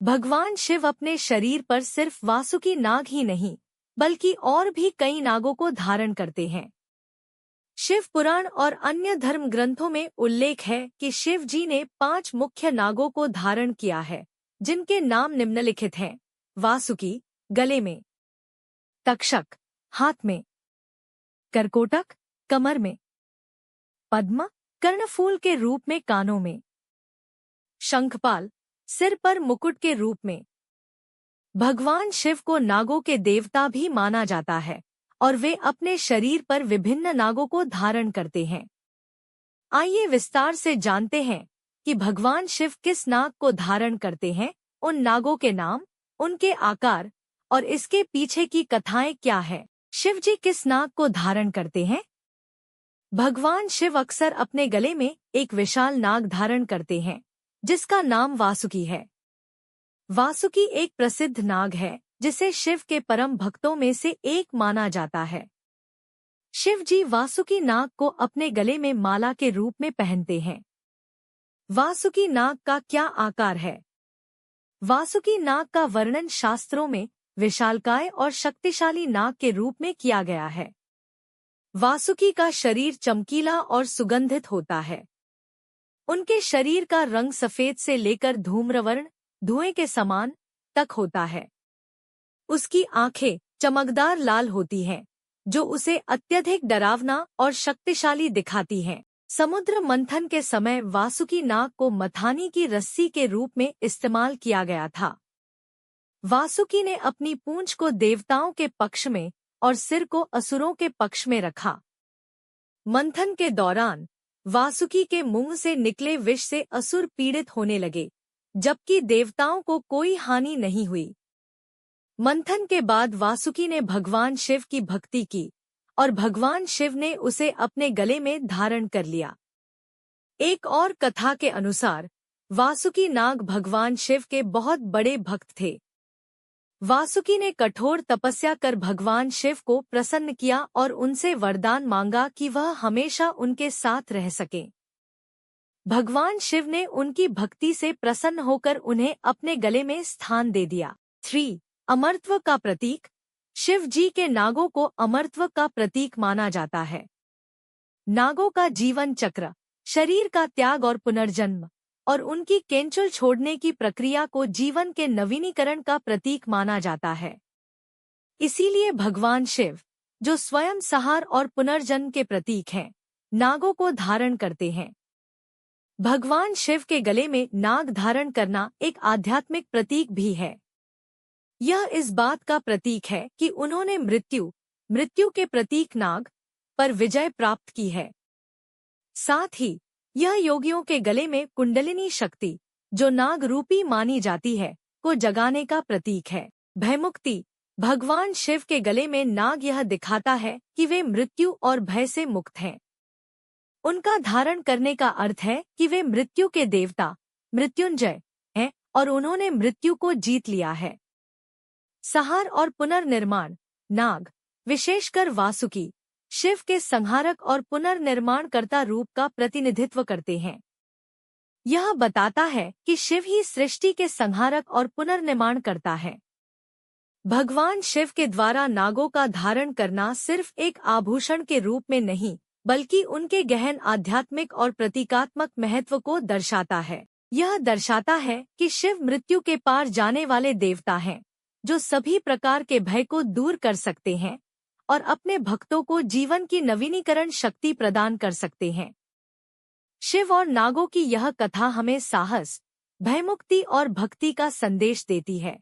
भगवान शिव अपने शरीर पर सिर्फ वासुकी नाग ही नहीं बल्कि और भी कई नागों को धारण करते हैं। शिव पुराण और अन्य धर्म ग्रंथों में उल्लेख है कि शिव जी ने 5 मुख्य नागों को धारण किया है, जिनके नाम निम्नलिखित हैं। वासुकी गले में, तक्षक हाथ में, करकोटक कमर में, पद्म कर्णफूल के रूप में कानों में, शंखपाल सिर पर मुकुट के रूप में। भगवान शिव को नागों के देवता भी माना जाता है और वे अपने शरीर पर विभिन्न नागों को धारण करते हैं। आइए विस्तार से जानते हैं कि भगवान शिव किस नाग को धारण करते हैं, उन नागों के नाम, उनके आकार और इसके पीछे की कथाएं क्या है। शिव जी किस नाग को धारण करते हैं? भगवान शिव अक्सर अपने गले में एक विशाल नाग धारण करते हैं, जिसका नाम वासुकी है। वासुकी एक प्रसिद्ध नाग है जिसे शिव के परम भक्तों में से एक माना जाता है। शिव जी वासुकी नाग को अपने गले में माला के रूप में पहनते हैं। वासुकी नाग का क्या आकार है? वासुकी नाग का वर्णन शास्त्रों में विशालकाय और शक्तिशाली नाग के रूप में किया गया है। वासुकी का शरीर चमकीला और सुगंधित होता है। उनके शरीर का रंग सफेद से लेकर धूम्रवर्ण, धुएं के समान तक होता है। उसकी आंखें चमकदार लाल होती हैं, जो उसे अत्यधिक डरावना और शक्तिशाली दिखाती हैं। समुद्र मंथन के समय वासुकी नाग को मथानी की रस्सी के रूप में इस्तेमाल किया गया था। वासुकी ने अपनी पूंछ को देवताओं के पक्ष में और सिर को असुरों के पक्ष में रखा। मंथन के दौरान वासुकी के मुंह से निकले विष से असुर पीड़ित होने लगे, जबकि देवताओं को कोई हानि नहीं हुई। मंथन के बाद वासुकी ने भगवान शिव की भक्ति की और भगवान शिव ने उसे अपने गले में धारण कर लिया। एक और कथा के अनुसार वासुकी नाग भगवान शिव के बहुत बड़े भक्त थे। वासुकी ने कठोर तपस्या कर भगवान शिव को प्रसन्न किया और उनसे वरदान मांगा कि वह हमेशा उनके साथ रह सकें। भगवान शिव ने उनकी भक्ति से प्रसन्न होकर उन्हें अपने गले में स्थान दे दिया। 3. अमरत्व का प्रतीक। शिव जी के नागों को अमरत्व का प्रतीक माना जाता है। नागों का जीवन चक्र, शरीर का त्याग और पुनर्जन्म और उनकी केंचुल छोड़ने की प्रक्रिया को जीवन के नवीनीकरण का प्रतीक माना जाता है। इसीलिए भगवान शिव, जो स्वयं संहार और पुनर्जन्म के प्रतीक हैं, नागों को धारण करते हैं। भगवान शिव के गले में नाग धारण करना एक आध्यात्मिक प्रतीक भी है। यह इस बात का प्रतीक है कि उन्होंने मृत्यु के प्रतीक नाग पर विजय प्राप्त की है। साथ ही यह योगियों के गले में कुंडलिनी शक्ति, जो नाग रूपी मानी जाती है, को जगाने का प्रतीक है। भयमुक्ति। भगवान शिव के गले में नाग यह दिखाता है कि वे मृत्यु और भय से मुक्त हैं। उनका धारण करने का अर्थ है कि वे मृत्यु के देवता, मृत्युंजय हैं और उन्होंने मृत्यु को जीत लिया है। संहार और पुनर्निर्माण। नाग, विशेषकर वासुकी, शिव के संहारक और पुनर्निर्माणकर्ता रूप का प्रतिनिधित्व करते हैं। यह बताता है कि शिव ही सृष्टि के संहारक और पुनर्निर्माण करता है। भगवान शिव के द्वारा नागों का धारण करना सिर्फ एक आभूषण के रूप में नहीं, बल्कि उनके गहन आध्यात्मिक और प्रतीकात्मक महत्व को दर्शाता है। यह दर्शाता है कि शिव मृत्यु के पार जाने वाले देवता हैं, जो सभी प्रकार के भय को दूर कर सकते हैं और अपने भक्तों को जीवन की नवीनीकरण शक्ति प्रदान कर सकते हैं। शिव और नागों की यह कथा हमें साहस, भयमुक्ति और भक्ति का संदेश देती है।